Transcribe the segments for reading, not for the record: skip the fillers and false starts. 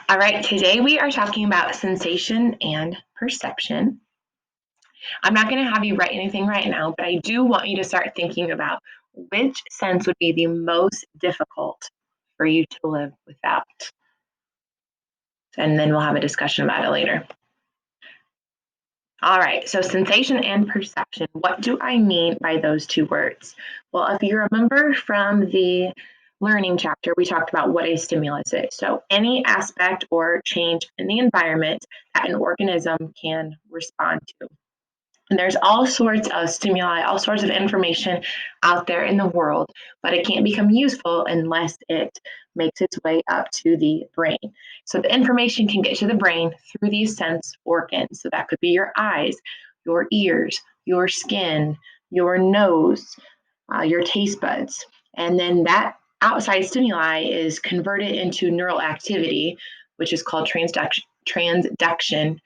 All right, today we are talking about sensation and perception. I'm not going to have you write anything right now, but I do want you to start thinking about which sense would be the most difficult for you to live without. And then we'll have a discussion about it later. All right, so sensation and perception. What do I mean by those two words? Well, if you remember from the learning chapter, we talked about what a stimulus is. So, any aspect or change in the environment that an organism can respond to. And there's all sorts of stimuli, all sorts of information out there in the world, but it can't become useful unless it makes its way up to the brain. So the information can get to the brain through these sense organs. So that could be your eyes, your ears, your skin, your nose, your taste buds. And then that outside stimuli is converted into neural activity, which is called transduction,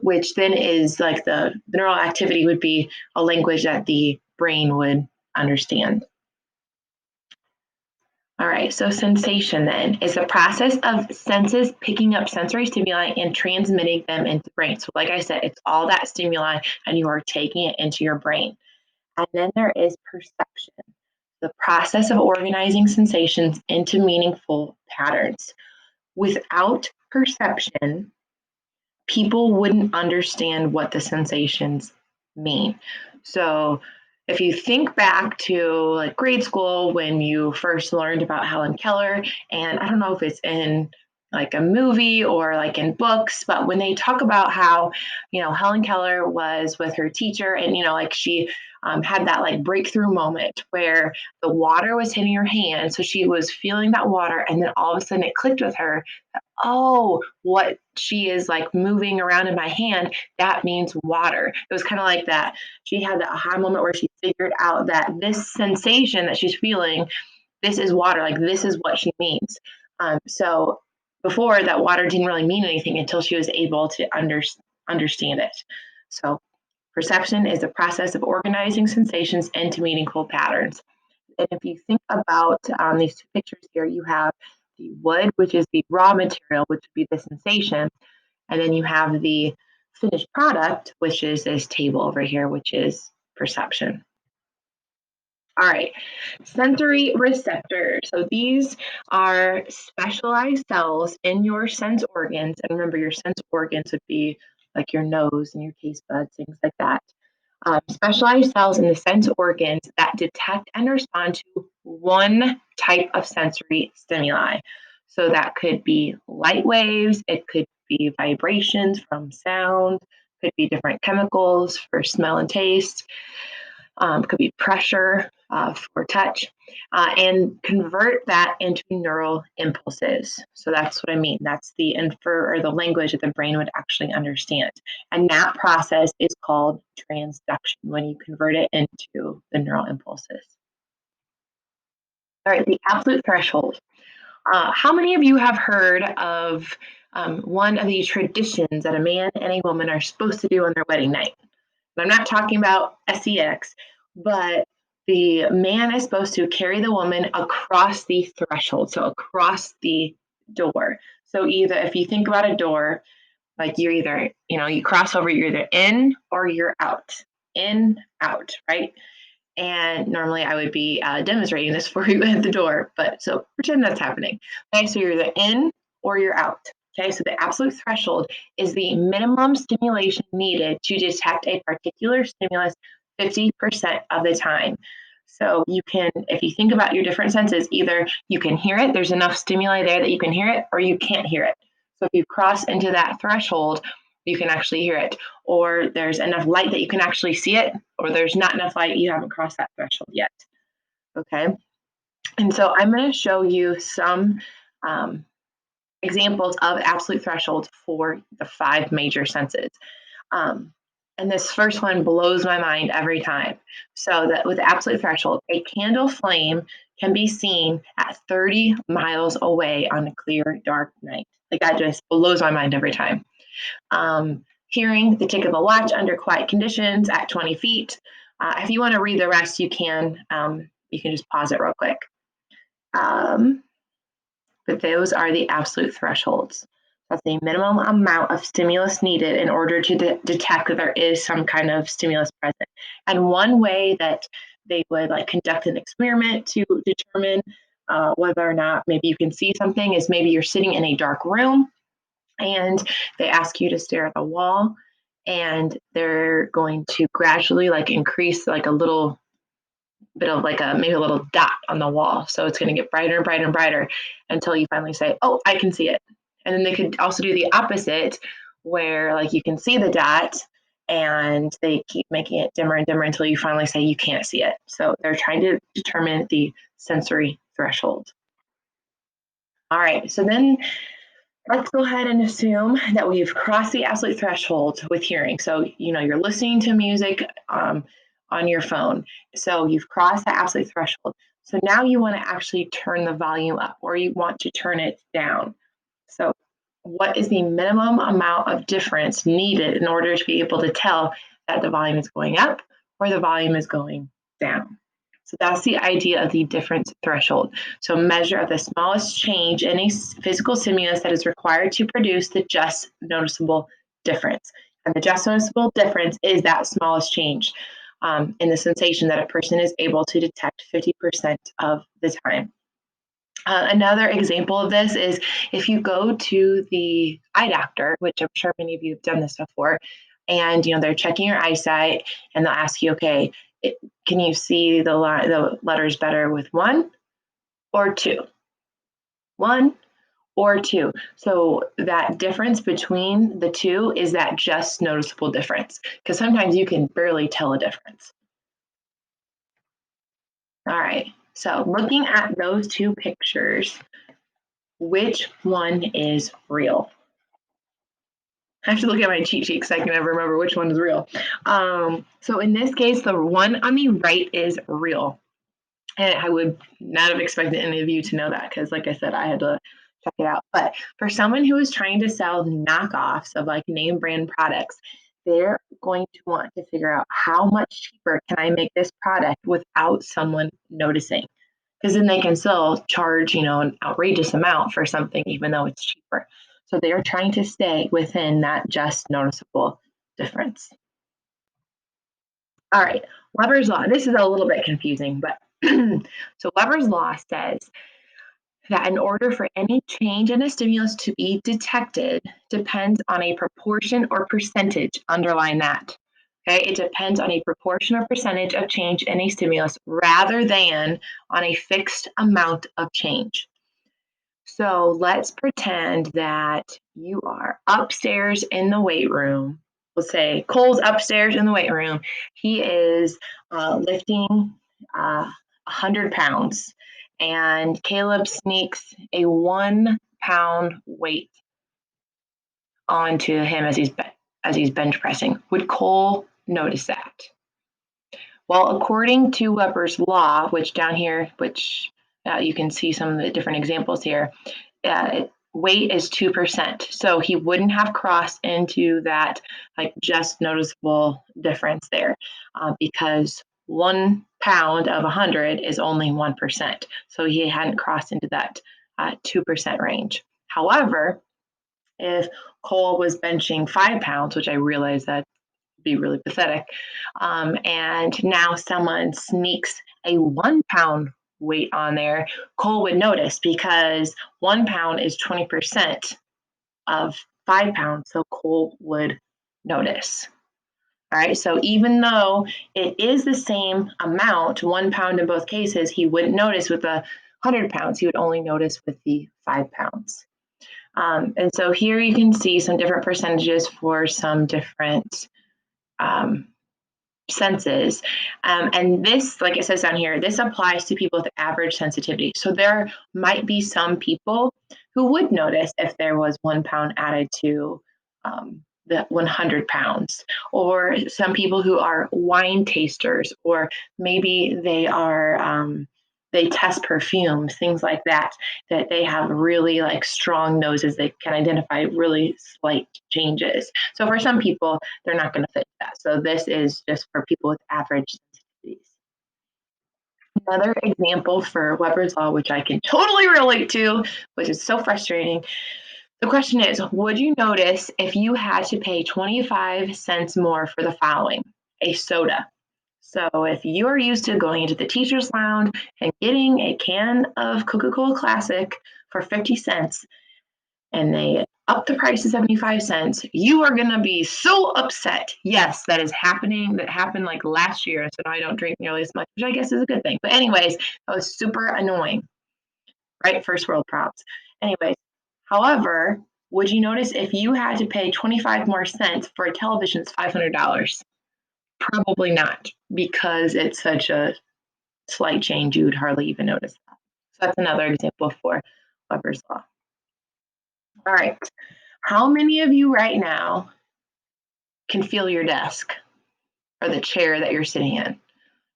which then is like the neural activity would be a language that the brain would understand. All right, so sensation then is the process of senses picking up sensory stimuli and transmitting them into the brain. So, like I said, it's all that stimuli and you are taking it into your brain. And then there is perception, the process of organizing sensations into meaningful patterns. Without perception, people wouldn't understand what the sensations mean. So if you think back to like grade school when you first learned about Helen Keller, and I don't know if it's in like a movie or like in books, but when they talk about how, Helen Keller was with her teacher and, like she had that like breakthrough moment where the water was hitting her hand. So she was feeling that water. And then all of a sudden it clicked with her, oh, what she is like moving around in my hand, that means water. It was kind of like that. She had that aha moment where she figured out that this sensation that she's feeling, this is water, like this is what she means. So before that, water didn't really mean anything until she was able to understand it. So perception is a process of organizing sensations into meaningful patterns. And if you think about these two pictures here, you have the wood, which is the raw material, which would be the sensation. And then you have the finished product, which is this table over here, which is perception. All right, sensory receptors. So these are specialized cells in your sense organs. And remember, your sense organs would be like your nose and your taste buds, things like that. Specialized cells in the sense organs that detect and respond to one type of sensory stimuli. So that could be light waves, it could be vibrations from sound, could be different chemicals for smell and taste, could be pressure for touch, and convert that into neural impulses. So that's what I mean. That's the infer or the language that the brain would actually understand. And that process is called transduction when you convert it into the neural impulses. All right, the absolute threshold. How many of you have heard of one of these traditions that a man and a woman are supposed to do on their wedding night? I'm not talking about sex, but the man is supposed to carry the woman across the threshold, so across the door. So either if you think about a door, like you're either, you cross over, you're either in or you're in, out, right? And normally I would be demonstrating this for you at the door, but so pretend that's happening. Okay, so you're either in or you're out. Okay, so the absolute threshold is the minimum stimulation needed to detect a particular stimulus 50% of the time. So you can, if you think about your different senses, either you can hear it, there's enough stimuli there that you can hear it, or you can't hear it. So if you cross into that threshold, you can actually hear it, or there's enough light that you can actually see it, or there's not enough light, you haven't crossed that threshold yet. Okay. And so I'm going to show you some examples of absolute thresholds for the 5 major senses. And this first one blows my mind every time. So that with absolute threshold, a candle flame can be seen at 30 miles away on a clear, dark night. Like that just blows my mind every time. Hearing the tick of a watch under quiet conditions at 20 feet. If you want to read the rest, you can. You can just pause it real quick. But those are the absolute thresholds. That's the minimum amount of stimulus needed in order to detect that there is some kind of stimulus present. And one way that they would like conduct an experiment to determine whether or not maybe you can see something is maybe you're sitting in a dark room and they ask you to stare at the wall, and they're going to gradually like increase like a little bit of like a maybe a little dot on the wall. So it's going to get brighter and brighter and brighter until you finally say, "Oh, I can see it." And then they could also do the opposite, where like you can see the dot, and they keep making it dimmer and dimmer until you finally say you can't see it. So they're trying to determine the sensory threshold. All right. So then let's go ahead and assume that we've crossed the absolute threshold with hearing. So, you're listening to music on your phone. So you've crossed the absolute threshold. So now you want to actually turn the volume up or you want to turn it down. So, what is the minimum amount of difference needed in order to be able to tell that the volume is going up or the volume is going down? So that's the idea of the difference threshold. So measure of the smallest change in a physical stimulus that is required to produce the just noticeable difference. And the just noticeable difference is that smallest change in the sensation that a person is able to detect 50% of the time. Another example of this is if you go to the eye doctor, which I'm sure many of you have done this before, and they're checking your eyesight, and they'll ask you, okay, can you see the letters better with one or two? One or two. So that difference between the two is that just noticeable difference, because sometimes you can barely tell a difference. All right. So looking at those two pictures, which one is real? I have to look at my cheat sheet because I can never remember which one is real. So in this case, the one on the right is real. And I would not have expected any of you to know that because, like I said, I had to check it out. But for someone who is trying to sell knockoffs of like name brand products, they're going to want to figure out how much cheaper can I make this product without someone noticing? Because then they can still charge, an outrageous amount for something, even though it's cheaper. So they're trying to stay within that just noticeable difference. All right, Weber's law. This is a little bit confusing, but so Weber's law says that in order for any change in a stimulus to be detected depends on a proportion or percentage, underline that. Okay, it depends on a proportion or percentage of change in a stimulus rather than on a fixed amount of change. So let's pretend that you are upstairs in the weight room. Let's say Cole's upstairs in the weight room. He is lifting 100 pounds, and Caleb sneaks a 1 pound weight onto him as he's bench pressing. Would Cole notice that? Well, according to Weber's law, which down here, which you can see some of the different examples here, weight is 2%. So he wouldn't have crossed into that like just noticeable difference there because 1 pound of 100 is only 1%. So he hadn't crossed into that 2% range. However, if Cole was benching 5 pounds, which I realize that be really pathetic. And now someone sneaks a 1 pound weight on there, Cole would notice because 1 pound is 20% of 5 pounds. So Cole would notice. All right. So even though it is the same amount, 1 pound in both cases, he wouldn't notice with the 100 pounds. He would only notice with the 5 pounds. And so here you can see some different percentages for some different senses. And this, like it says down here, this applies to people with average sensitivity. So there might be some people who would notice if there was 1 pound added to the 100 pounds, or some people who are wine tasters, or maybe they test perfumes, things like that, that they have really like strong noses. They can identify really slight changes. So for some people, they're not going to fit that. So this is just for people with average sensitivities. Another example for Weber's law, which I can totally relate to, which is so frustrating. The question is, would you notice if you had to pay 25 cents more for the following? A soda. So if you are used to going into the teacher's lounge and getting a can of Coca-Cola Classic for 50 cents and they up the price to 75 cents, you are going to be so upset. Yes, that is happening. That happened like last year. So now I don't drink nearly as much, which I guess is a good thing. But anyways, that was super annoying, right? First world problems. Anyways, however, would you notice if you had to pay 25 more cents for a television that's $500? Probably not, because it's such a slight change, you would hardly even notice that. So that's another example for Weber's law. All right. How many of you right now can feel your desk or the chair that you're sitting in?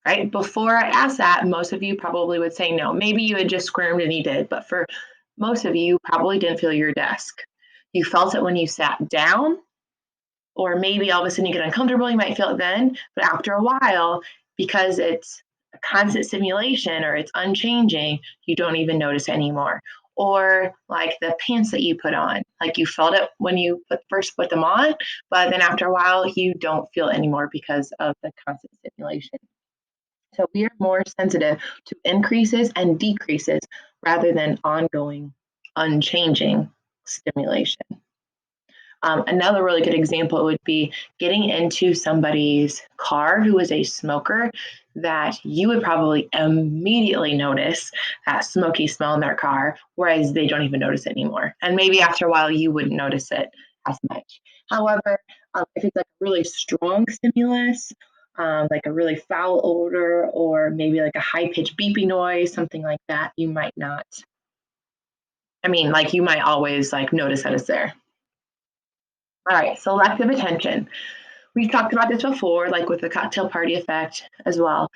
Right? Before I asked that, most of you probably would say no. Maybe you had just squirmed and you did, but for most of you probably didn't feel your desk. You felt it when you sat down, or maybe all of a sudden you get uncomfortable, you might feel it then, but after a while, because it's a constant stimulation or it's unchanging, you don't even notice anymore. Or like the pants that you put on, like you felt it when you first put them on, but then after a while, you don't feel it anymore because of the constant stimulation. So we are more sensitive to increases and decreases rather than ongoing, unchanging stimulation. Another really good example would be getting into somebody's car who is a smoker, that you would probably immediately notice that smoky smell in their car, whereas they don't even notice it anymore. And maybe after a while, you wouldn't notice it as much. However, if it's like a really strong stimulus, like a really foul odor, or maybe like a high pitched beeping noise, something like that, you might not. I mean, like you might always like notice that it's there. All right, selective attention. We've talked about this before, like with the cocktail party effect as well.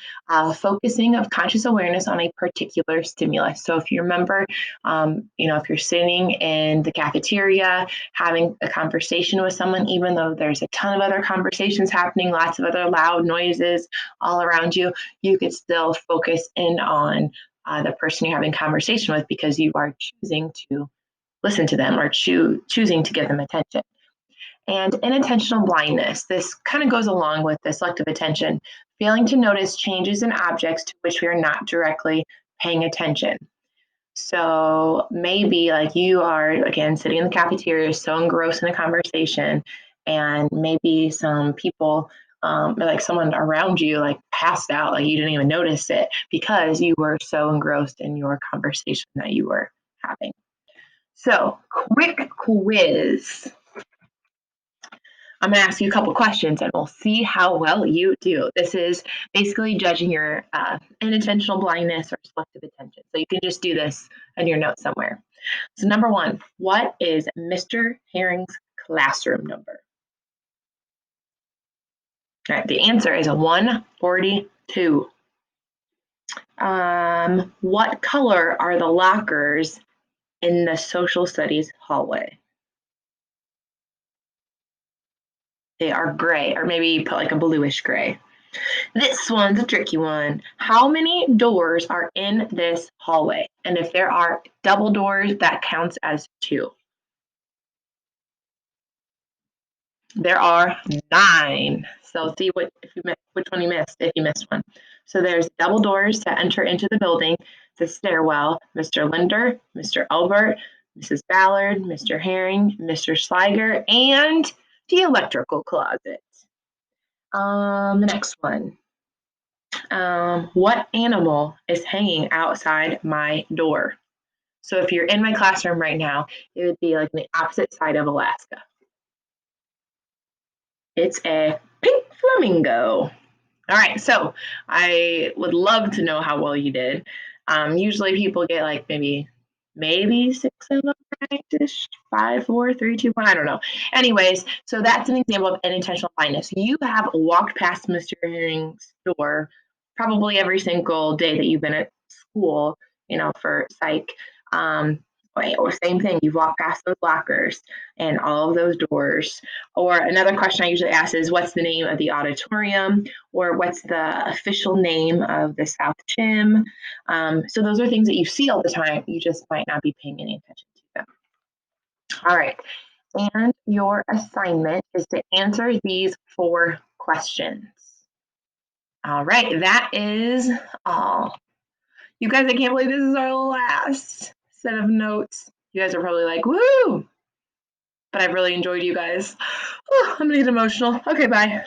Focusing of conscious awareness on a particular stimulus. So if you remember, if you're sitting in the cafeteria having a conversation with someone, even though there's a ton of other conversations happening, lots of other loud noises all around you, you could still focus in on the person you're having conversation with because you are choosing to listen to them or choosing to give them attention. And inattentional blindness. This kind of goes along with the selective attention, failing to notice changes in objects to which we are not directly paying attention. So maybe like you are, again, sitting in the cafeteria, so engrossed in a conversation, and maybe some people, like someone around you, like passed out, like you didn't even notice it because you were so engrossed in your conversation that you were having. So, quick quiz. I'm going to ask you a couple questions and we'll see how well you do. This is basically judging your unintentional blindness or selective attention. So you can just do this in your notes somewhere. So number one, what is Mr. Herring's classroom number? All right, the answer is 142. What color are the lockers in the social studies hallway? They are gray, or maybe you put like a bluish gray. This one's a tricky one. How many doors are in this hallway? And if there are double doors, that counts as 2. There are 9. So see which one you missed if you missed one. So there's double doors to enter into the building, the stairwell, Mr. Linder, Mr. Albert, Mrs. Ballard, Mr. Herring, Mr. Sliger, and the electrical closet. The next one. What animal is hanging outside my door? So if you're in my classroom right now, it would be like on the opposite side of Alaska. It's a pink flamingo. All right, so I would love to know how well you did. Usually people get like maybe 6 of them right-ish, 5, 4, 3, 2, 1. I don't know. Anyways, so that's an example of unintentional blindness. You have walked past Mr. Herring's door probably every single day that you've been at school, for psych. Or same thing, you've walked past those lockers and all of those doors. Or another question I usually ask is, what's the name of the auditorium? Or what's the official name of the South Gym? So those are things that you see all the time. You just might not be paying any attention to them. All right. And your assignment is to answer these 4 questions. All right, that is all. You guys, I can't believe this is our last set of notes. You guys are probably like, woo! But I've really enjoyed you guys. Oh, I'm gonna get emotional. Okay, bye.